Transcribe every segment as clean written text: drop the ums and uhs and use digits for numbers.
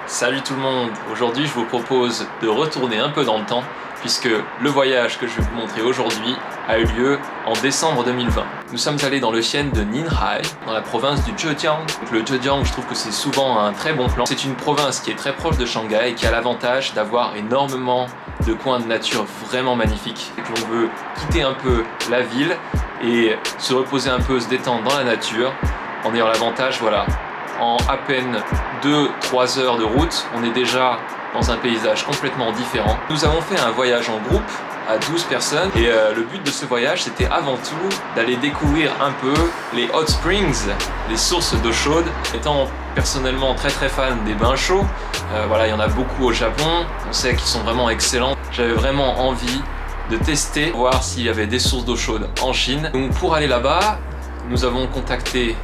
Salut tout le monde, aujourd'hui je vous propose de retourner un peu dans le temps puisque le voyage que je vais vous montrer aujourd'hui a eu lieu en décembre 2020. Nous sommes allés dans le xian de Ninhai, dans la province du Zhejiang. Le Zhejiang, je trouve que c'est souvent un très bon plan. C'est une province qui est très proche de Shanghai et qui a l'avantage d'avoir énormément de coins de nature vraiment magnifiques. Et que l'on veut quitter un peu la ville et se reposer un peu, se détendre dans la nature en ayant l'avantage, voilà, en à peine 2-3 heures de route, on est déjà dans un paysage complètement différent. Nous avons fait un voyage en groupe à 12 personnes et le but de ce voyage c'était avant tout d'aller découvrir un peu les hot springs, les sources d'eau chaude. Étant personnellement très fan des bains chauds, voilà, il y en a beaucoup au Japon, on sait qu'ils sont vraiment excellents. J'avais vraiment envie de tester, voir s'il y avait des sources d'eau chaude en Chine. Donc pour aller là-bas, nous avons contacté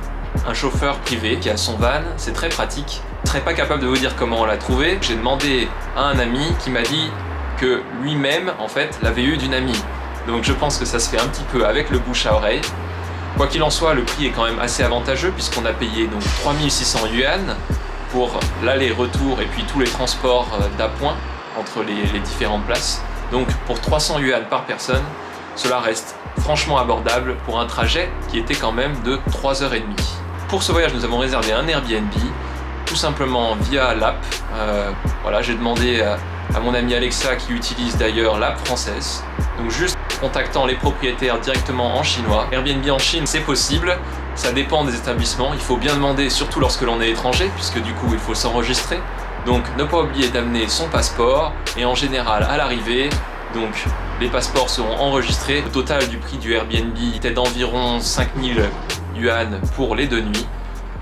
un chauffeur privé qui a son van, c'est très pratique. Je serais pas capable de vous dire comment on l'a trouvé. J'ai demandé à un ami qui m'a dit que lui-même en fait l'avait eu d'une amie. Donc je pense que ça se fait un petit peu avec le bouche à oreille. Quoi qu'il en soit, le prix est quand même assez avantageux puisqu'on a payé donc 3600 yuan pour l'aller-retour et puis tous les transports d'appoint entre les différentes places. Donc pour 300 yuan par personne, cela reste franchement abordable pour un trajet qui était quand même de 3h30. Pour ce voyage, nous avons réservé un Airbnb, tout simplement via l'app. Voilà, j'ai demandé à mon amie Alexa qui utilise d'ailleurs l'app française. Donc juste contactant les propriétaires directement en chinois. Airbnb en Chine, c'est possible, ça dépend des établissements. Il faut bien demander, surtout lorsque l'on est étranger, puisque du coup il faut s'enregistrer. Donc ne pas oublier d'amener son passeport et en général à l'arrivée, donc les passeports seront enregistrés. Le total du prix du Airbnb était d'environ 5000 yuan pour les 2 nuits.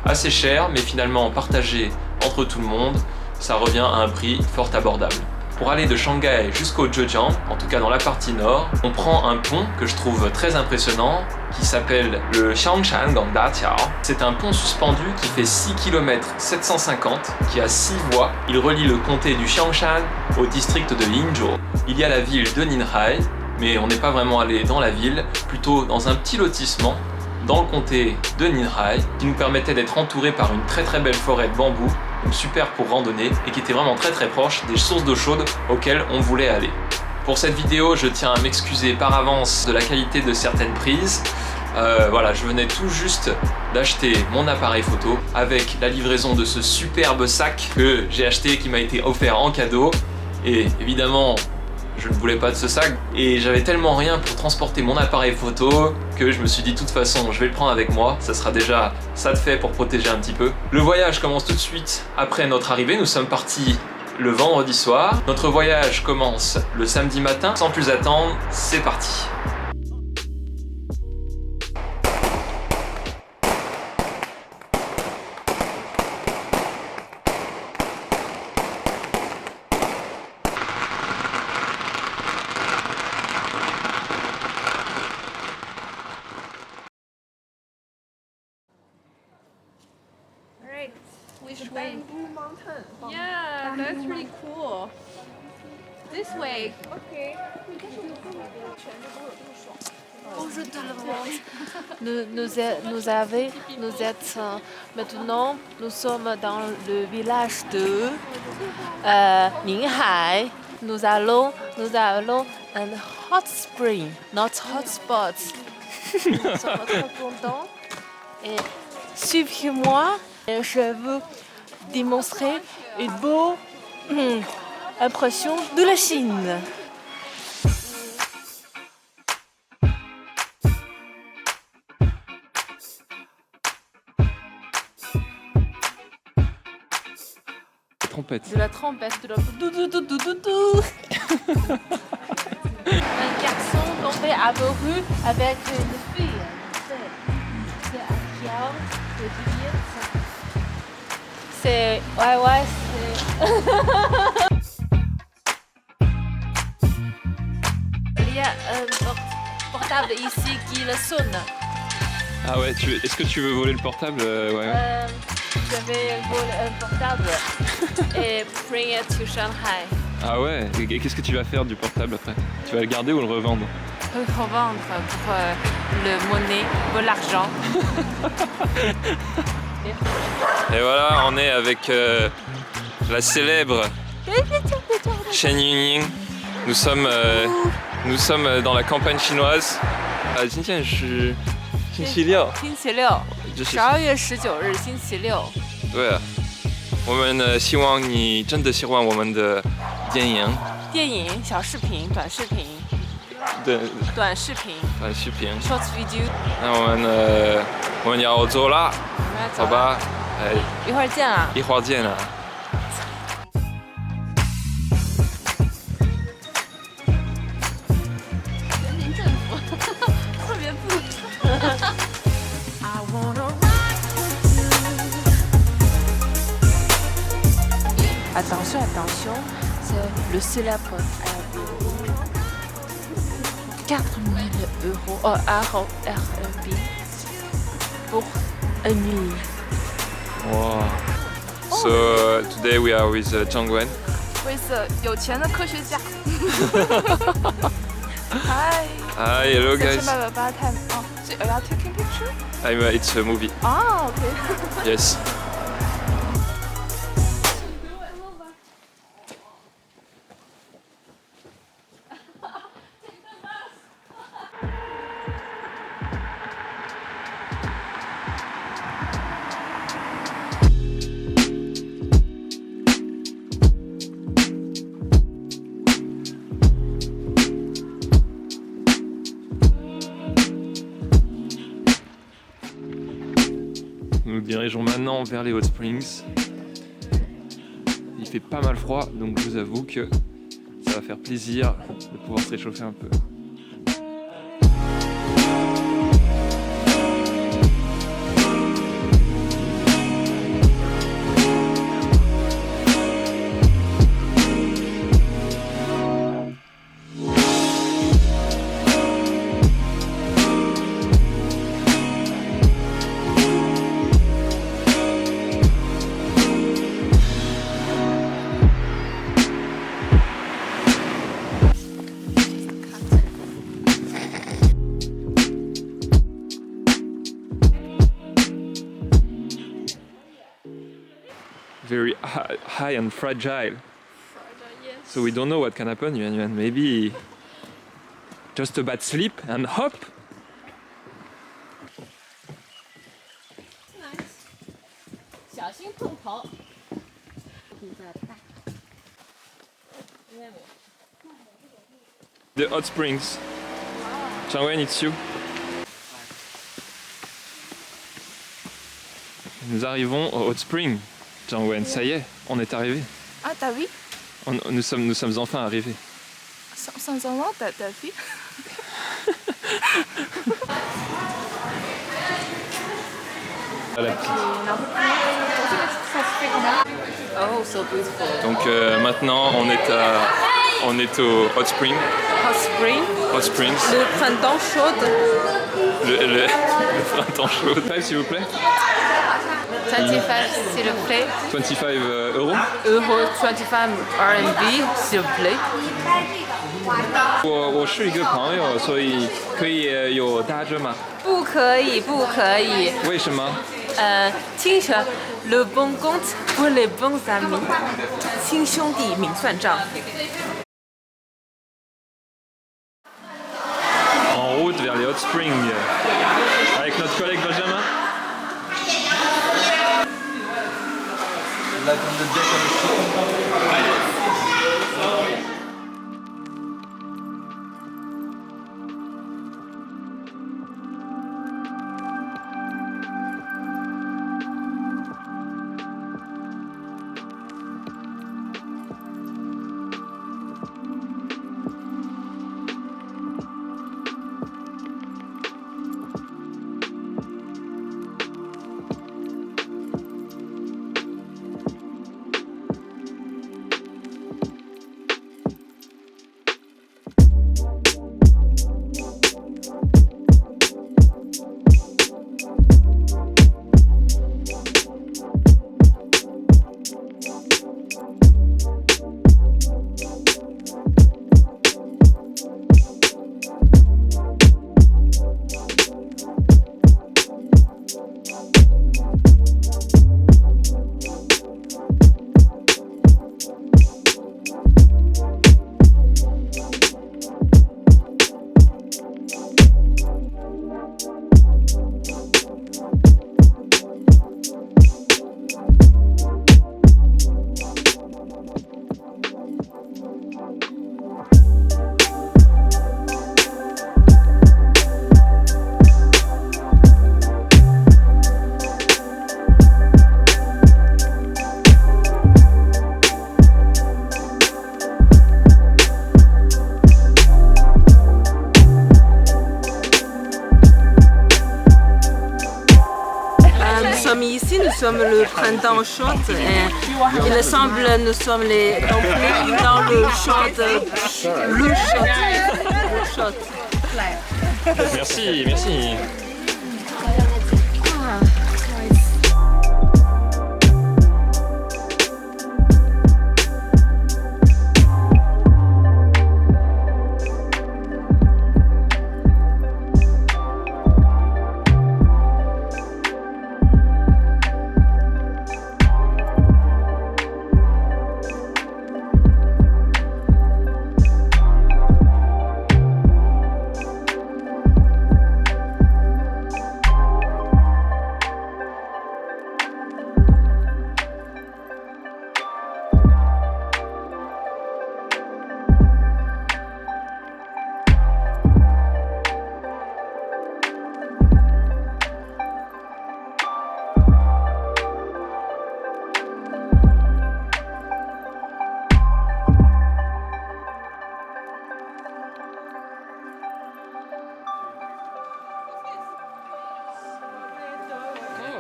Assez cher, mais finalement partagé entre tout le monde, ça revient à un prix fort abordable. Pour aller de Shanghai jusqu'au Zhejiang, en tout cas dans la partie nord, on prend un pont que je trouve très impressionnant qui s'appelle le Xiangshan Gangdatiao. C'est un pont suspendu qui fait 6 km 750, qui a 6 voies. Il relie le comté du Xiangshan au district de Yinzhou. Il y a la ville de Ninhai, mais on n'est pas vraiment allé dans la ville, plutôt dans un petit lotissement dans le comté de Ninhai, qui nous permettait d'être entouré par une très belle forêt de bambous, donc super pour randonner, et qui était vraiment très proche des sources d'eau chaude auxquelles on voulait aller. Pour cette vidéo, je tiens à m'excuser par avance de la qualité de certaines prises. Voilà, je venais tout juste d'acheter mon appareil photo avec la livraison de ce superbe sac que j'ai acheté et qui m'a été offert en cadeau. Et évidemment, je ne voulais pas de ce sac et j'avais tellement rien pour transporter mon appareil photo que je me suis dit de toute façon je vais le prendre avec moi, ça sera déjà ça de fait pour protéger un petit peu. Le voyage commence tout de suite après notre arrivée, nous sommes partis le vendredi soir. Notre voyage commence le samedi matin, sans plus attendre, c'est parti. Which way? Bamboo mountain. Yeah, that's really cool. This way. Okay. Bonjour tout le monde. Nous êtes maintenant, nous sommes dans le village de Ninhai. Nous allons un hot spring, not hot spots. Nous sommes très contents. Et suivez-moi. Et je veux démontrer une belle impression de la Chine. Trompette. De la trompette, de la dou. Un garçon tombé amoureux avec une fille. C'est Akiao, c'est Juliette. C'est... Ouais, c'est... Il y a un portable ici qui le sonne. Ah ouais, est-ce que tu veux voler le portable? Ouais. Je vais voler un portable et bring it to Shanghai. Ah ouais, et qu'est-ce que tu vas faire du portable après? Tu vas le garder ou le revendre? Revendre pour le monnaie, pour l'argent. Et voilà, on est avec la célèbre Shen Yunying. Nous sommes dans la campagne chinoise. 今天是星期六，星期六，就是12月19日，星期六。对啊，我们希望你真的喜欢我们的电影。电影、小视频、短视频、对，短视频短视频。 ，short video。那我们要走啦，我们要走了，好吧？一会儿见啊。一会儿见啊。人民政府特别自主。 Attention, attention, c'est le célèbre Airbnb. 4000 € Airbnb pour une nuit. Wow. So today we are with Zhangwen. with 有钱的科学家。Hi. Hi, hello guys. September bad time. Oh, so are you taking picture? It's a movie. Ah, okay. Yes. Nous nous dirigeons maintenant vers les Hot Springs. Il fait pas mal froid, donc je vous avoue que ça va faire plaisir de pouvoir se réchauffer un peu. Very high and fragile. So we don't know what can happen, Yuan Yuan. Maybe just a bad sleep and hop. The Hot Springs. Zhangwen, it's you. Nous arrivons au Hot Spring. Zhangwen, ça y est, on est arrivé. Ah, t'as vu? Nous sommes enfin arrivés. Sincèrement, t'as vu? Voilà. Oh, so beautiful. Donc maintenant on est au Hot Spring. Hot spring. Hot Springs. Le printemps chaud. Le printemps chaud. 25 s'il vous plaît. 25, s'il vous plaît. 25 euros. €25 RMB, s'il vous plaît. 我是一个朋友，所以可以有打折吗？不可以，不可以。为什么？听说 le bon compte pour les bons amis， 亲兄弟明算账。 En route vers les Hot Springs avec notre collègue Benjamin. dans le shot. Et il semble que nous sommes les compris dans le shot. Le shot. Merci, merci.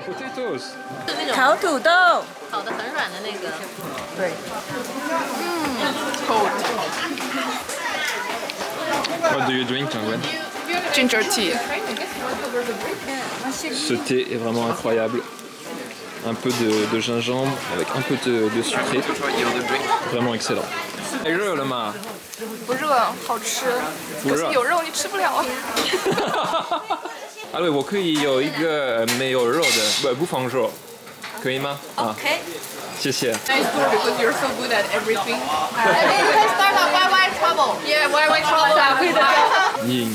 Potatoes. 烤土豆。烤的很软的那个。对。 What do you drink, Gwen? Ginger tea. Ce thé est vraiment incroyable. Un peu de gingembre avec un peu de sucré. Vraiment excellent. 太热了嘛？不热，好吃。可是有肉你吃不了。啊，对，我可以有一个没有肉的，不放肉，可以吗？啊， Okay. 谢谢。 Nice food because you're so good at everything. You can start a YY trouble. Yeah, YY trouble. 可以的。印。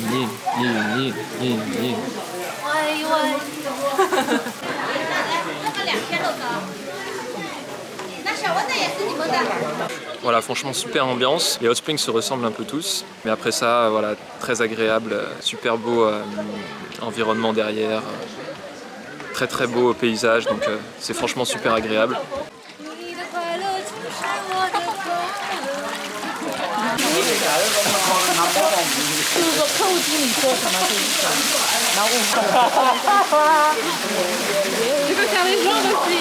Voilà, franchement super ambiance. Les hot springs se ressemblent un peu tous, mais après ça, voilà, très agréable, super beau environnement derrière, très très beau paysage, donc c'est franchement super agréable. Tu peux faire les jambes aussi.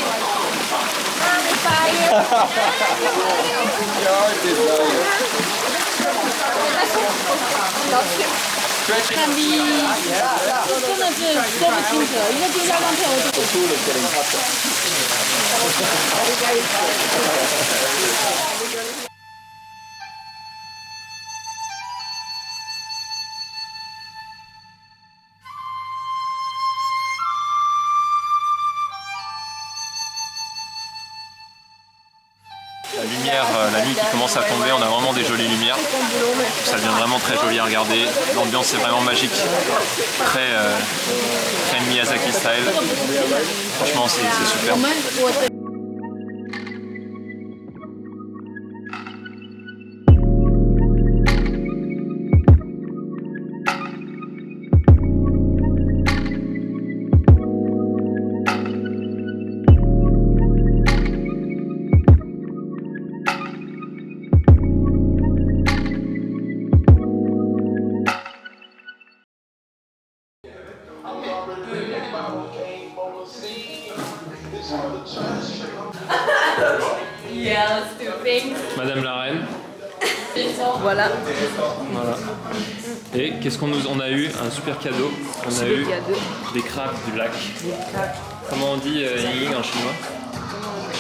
La lumière, la nuit qui commence à tomber, on a vraiment des jolies lumières. Ça devient vraiment très joli à regarder. L'ambiance est vraiment magique. Très Miyazaki style. Franchement, c'est super. Madame la reine. Voilà. Et qu'est-ce on a eu? Un super cadeau. On a eu des crabes du lac. Comment on dit ying en chinois?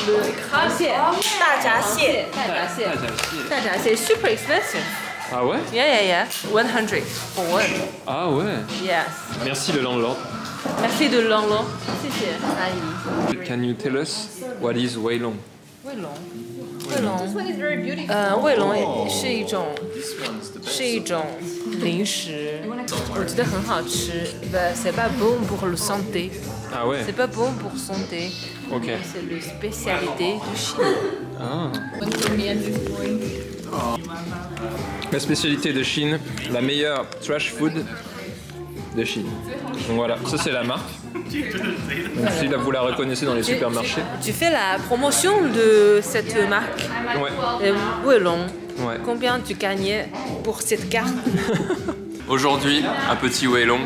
Le crabe, c'est super expensive. Ah ouais? Yeah. 100 for one. Ah ouais. Yes. Merci le landlord. Merci de l'anglais. 谢谢阿姨。 Can you tell us what is Weilong? 卫龙 This one is very beautiful. 卫龙是一种零食，我觉得很好吃。C'est pas bon pour la santé. Ah ouais. C'est pas bon pour santé. Ok. C'est la spécialité de Chine. Ah. One for me at this point. La spécialité de Chine, la meilleure trash food de Chine. Donc voilà, ça c'est la marque. Donc si là, vous la reconnaissez dans les supermarchés. Tu fais la promotion de cette marque, Ouais. Weilong. Ouais. Combien tu gagnais pour cette carte? Aujourd'hui, un petit Weilong,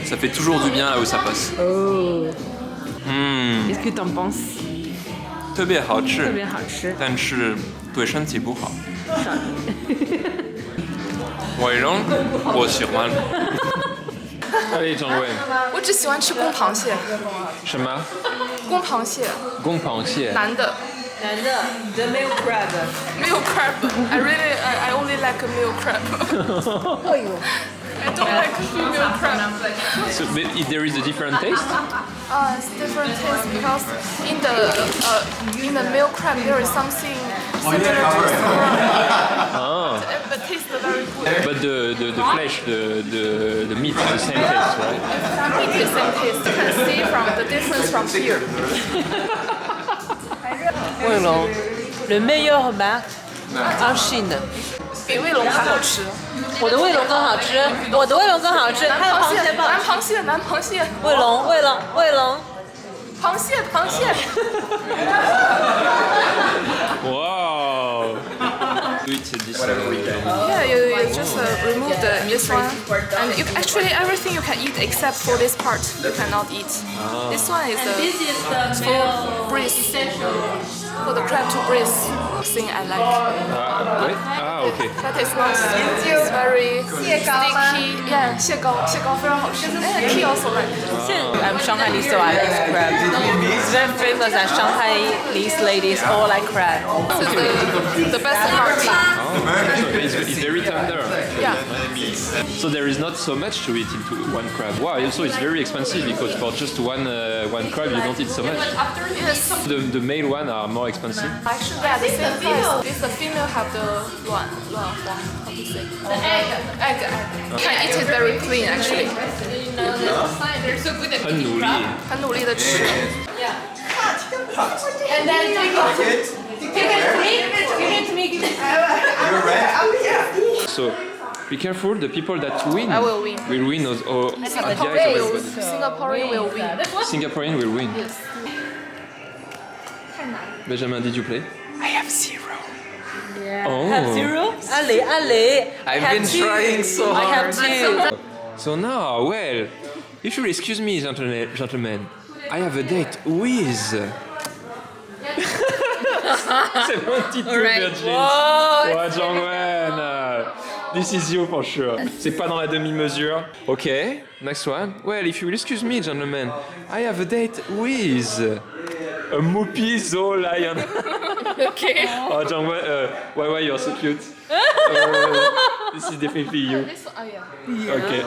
ça fait toujours du bien là où ça passe. Oh. Mmh. Qu'est-ce que t'en penses? 特别好吃，特别好吃。但是对身体不好。伟龙，我喜欢。哎，张伟，我只喜欢吃公螃蟹。什么？公螃蟹。公螃蟹。男的。男的 ，the male crab。Male crab. I only like a male crab. I don't like female crab. So there is a different taste. It's different taste because in the male crab there is something similar to Ah. but tastes very good. But the flesh, the meat is the same taste, right? It is same taste. You can see from the difference from here. 卫龙，le meilleur bar en Chine。比卫龙还好吃。我的卫龙更好吃，我的卫龙更好吃，它的螃蟹棒。男螃蟹，男螃蟹。卫龙，卫龙，卫龙。螃蟹，螃蟹。Wow. Do it this Yeah, you just remove this one, and you actually everything you can eat except for this part you cannot eat. This one is for breeze, for the crab to breathe. Thing I like. Wait. Ah, okay. That is not sweet. It's very sticky. Yeah, 蟹膏非常好吃。And key also like. Shanghai so I like crab. It's very famous at Shanghai. These ladies all like crab. This is the best part. It's very tender. Yeah. So there is not so much to eat into one crab. Wow. Also, it's very expensive because for just one crab you don't eat so much. Yes. The male one are more expensive. Actually, yeah, the same price. This the female have the 卵黄 how to say? Egg. You can eat it very clean actually. They're so good at 很努力。很努力的吃。 And then give it to me. So be careful. The people that win I will win. will win. Or Singaporean will win. Singaporean will win. Benjamin, did you play? I have 0. Oh. Have 0? Allez. I've been trying so I hard. have 2. So now, well, if you'll excuse me, gentlemen, I have a date with 72 Virgins. Wow, Jongwen. This is you for sure. C'est pas dans la demi-mesure. Okay, next one. Well, if you will excuse me, gentlemen, I have a date with a Moopy Zoo Lion. Okay. Oh, Jongwen, why you're so cute. This is definitely you. Yeah. Okay.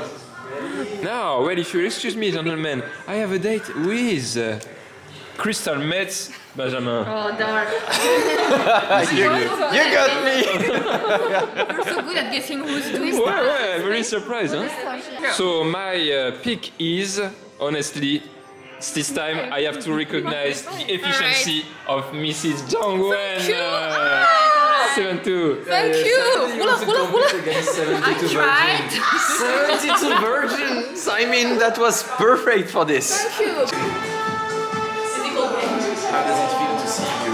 Now, well, if you'll excuse me, gentlemen, I have a date with Crystal Metz, Benjamin. Oh darn. You got me. You're so good at guessing who's doing stuff. Ouais, very surprised, huh? So my pick is, honestly, this time I have to recognize the efficiency of Mrs. Jongwen. 7-2. Thank you. Hula. 72 virgins. 72 virgins. I mean, that was perfect for this. Thank you. How does it feel to see you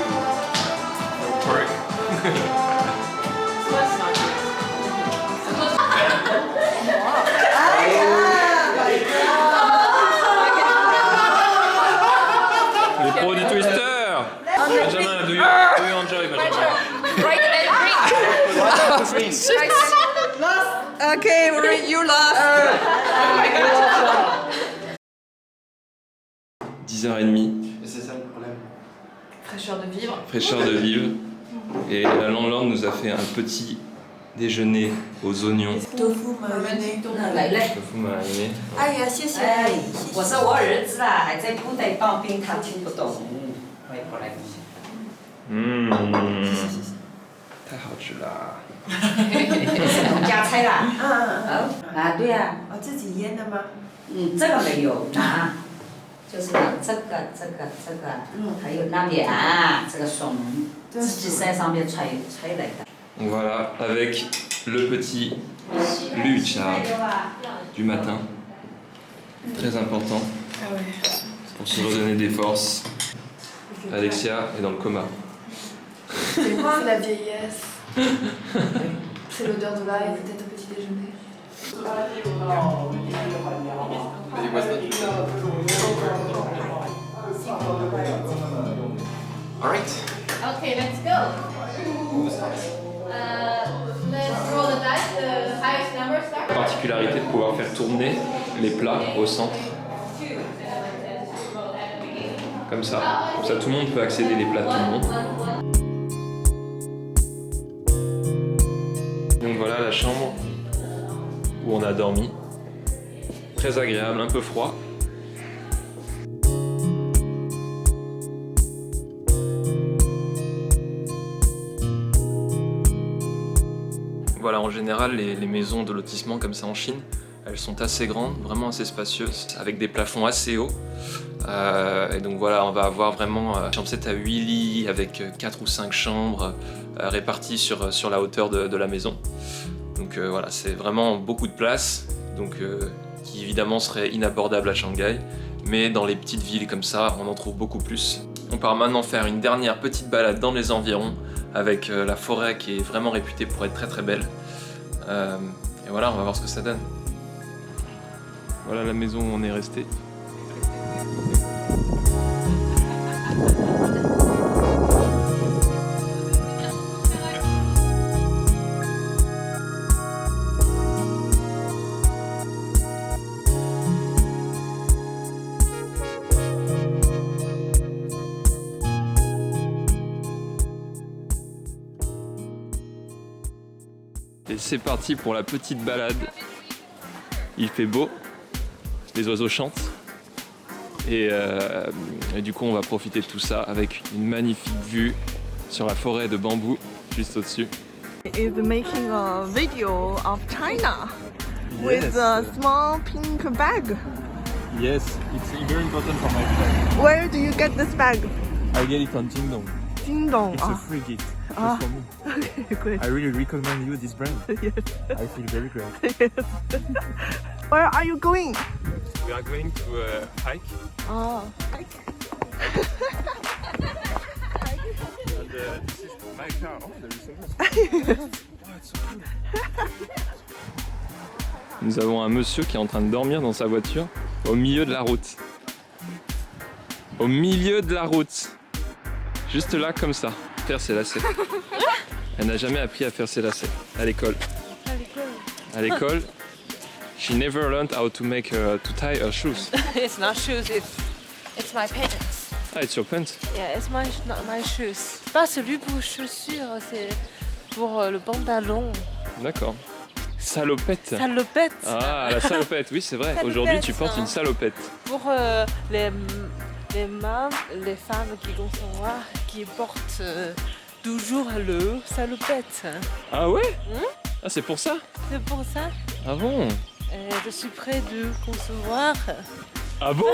work? Les pros du Twister. Benjamin, do you enjoy, Benjamin? Right and green. Right and Okay, you lost. 10h30. C'est ça le problème. fraîcheur de vivre. Fraîcheur de vivre. Et la landlord nous a fait un petit déjeuner aux oignons. Tofu mariné. Tofu mariné. 哎呀，谢谢。哎，我是我儿子啦，还在部队当兵，他听不懂。我也过来。太好吃了。农家菜啦。啊，对呀。哦，自己腌的吗？这个没有啊，就是这个，还有那边啊，这个笋，自己在上面采来的。 Donc voilà, avec le petit lucha du matin, très important pour se redonner des forces. Alexia est dans le coma. C'est la vieillesse. C'est l'odeur de l'ail et peut-être au petit déjeuner. Alright. Okay, let's go. Let's roll the dice. The highest number starts. Particularité de pouvoir faire tourner les plats au centre. Comme ça. Comme ça, tout le monde peut accéder les plats de tout le monde. Donc voilà la chambre où on a dormi. Très agréable, un peu froid. Voilà, en général, les maisons de lotissement comme ça en Chine, elles sont assez grandes, vraiment assez spacieuses, avec des plafonds assez hauts. Et donc voilà, on va avoir vraiment une chambre 7 à 8 lits avec 4 ou 5 chambres réparties sur la hauteur de la maison. Donc voilà, c'est vraiment beaucoup de place, donc, qui évidemment serait inabordable à Shanghai, mais dans les petites villes comme ça, on en trouve beaucoup plus. On part maintenant faire une dernière petite balade dans les environs avec la forêt qui est vraiment réputée pour être très très belle. Et voilà, on va voir ce que ça donne. Voilà la maison où on est resté. Et c'est parti pour la petite balade. Il fait beau, les oiseaux chantent et du coup on va profiter de tout ça avec une magnifique vue sur la forêt de bambou juste au-dessus. Is making a video of China with a small pink bag. Yes, it's very important for my friend. Where do you get this bag? I get it on Jingdong. Jingdong. It's a free gift just for me. Okay, great. I really recommend you this brand. Yes. I feel very great. Where are you going? We are going to hike. Oh. And this is my car. Oh, there is so much. Nous avons un monsieur qui est en train de dormir dans sa voiture au milieu de la route. Au milieu de la route. Juste là comme ça, faire ses lacets. Elle n'a jamais appris à faire ses lacets à l'école. À l'école, she never learned how to tie her shoes. It's not shoes, it's my pants. Ah, it's your pants. Yeah, it's not my shoes. Pas celui pour chaussures, c'est pour le pantalon. D'accord. Salopette. Salopette. Ah, la salopette, oui c'est vrai. Salopette, Aujourd'hui tu portes hein. une salopette. Pour les femmes qui concevoir, qui portent toujours le salopette. Ah ouais? Ah c'est pour ça? C'est pour ça. Ah bon? Je suis prêt de concevoir. Ah bon?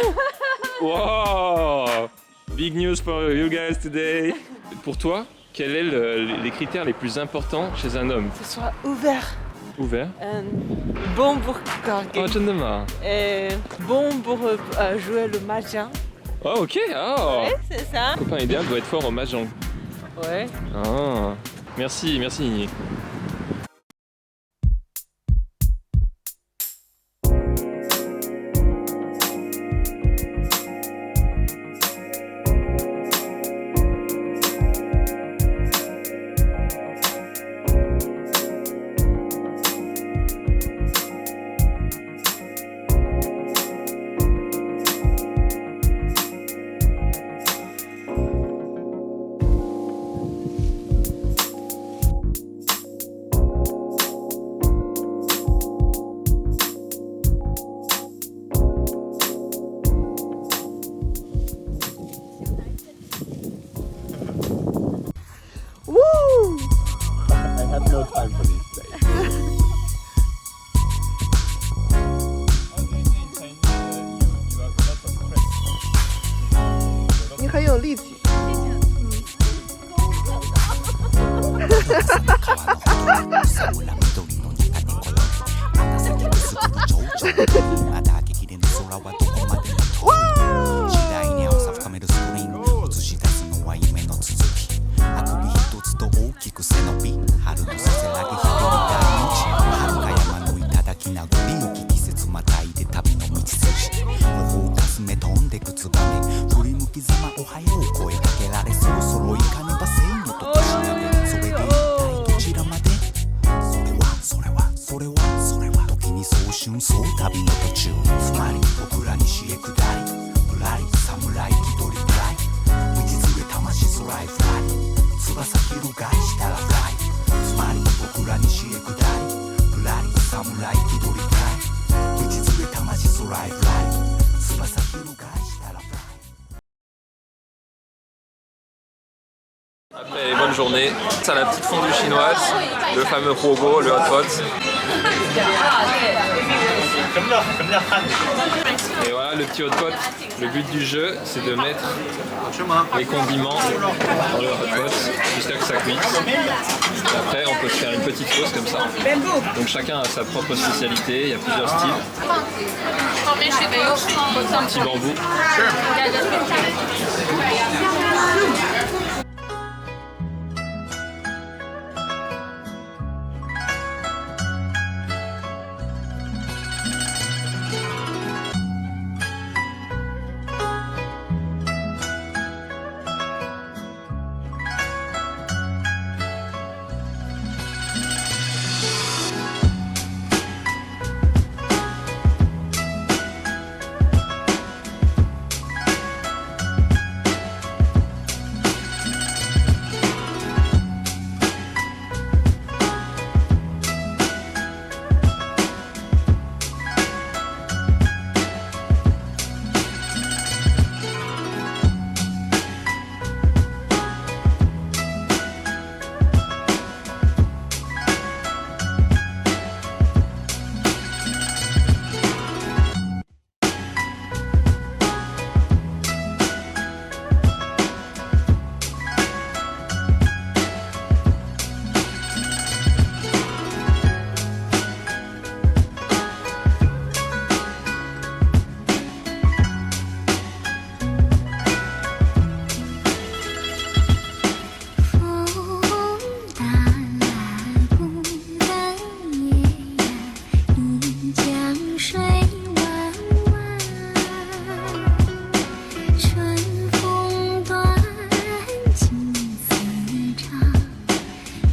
Wow! Big news for you guys today. Pour toi, quels sont les critères les plus importants chez un homme? Que ce soit ouvert. Ouvert. Bon pour Oh, garder. j'en ai marre. Bon pour jouer le mahjong. Oh, ok. Oh. Ouais, c'est ça. Le copain idéal doit être fort au mahjong. Ouais. Ah. Merci, merci Nini. Woo! I have no time for this day. 你很有力气。振り向きざまおはよう声かけられそう Après les bonnes journées, ça la petite fondue chinoise, le fameux Huoguo, le hot pot. Et voilà le petit hot pot. Le but du jeu, c'est de mettre les condiments dans le hot pot jusqu'à que ça cuise. Et après, on peut se faire une petite sauce comme ça. Donc chacun a sa propre spécialité, il y a plusieurs styles. Petit bambou.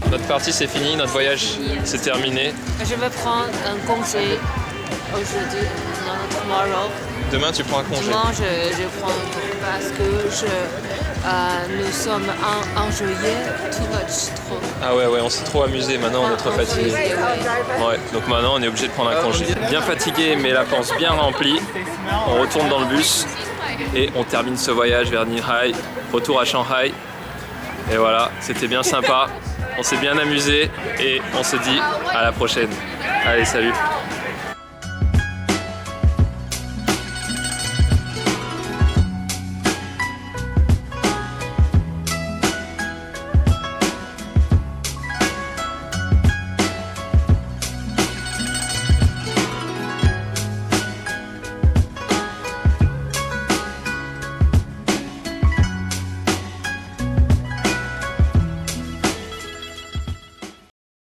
Notre partie c'est fini, notre voyage c'est terminé. Je vais prendre un congé aujourd'hui, non, tomorrow. Demain tu prends un congé. Demain je prends parce que nous sommes en juillet, too much, trop. Ah ouais, on s'est trop amusé, maintenant on est trop fatigué. Ouais, donc maintenant on est obligé de prendre un congé. Bien fatigué mais la panse bien remplie. On retourne dans le bus et on termine ce voyage vers Ninhai, retour à Shanghai. Et voilà, c'était bien sympa, on s'est bien amusé et on se dit à la prochaine. Allez, salut!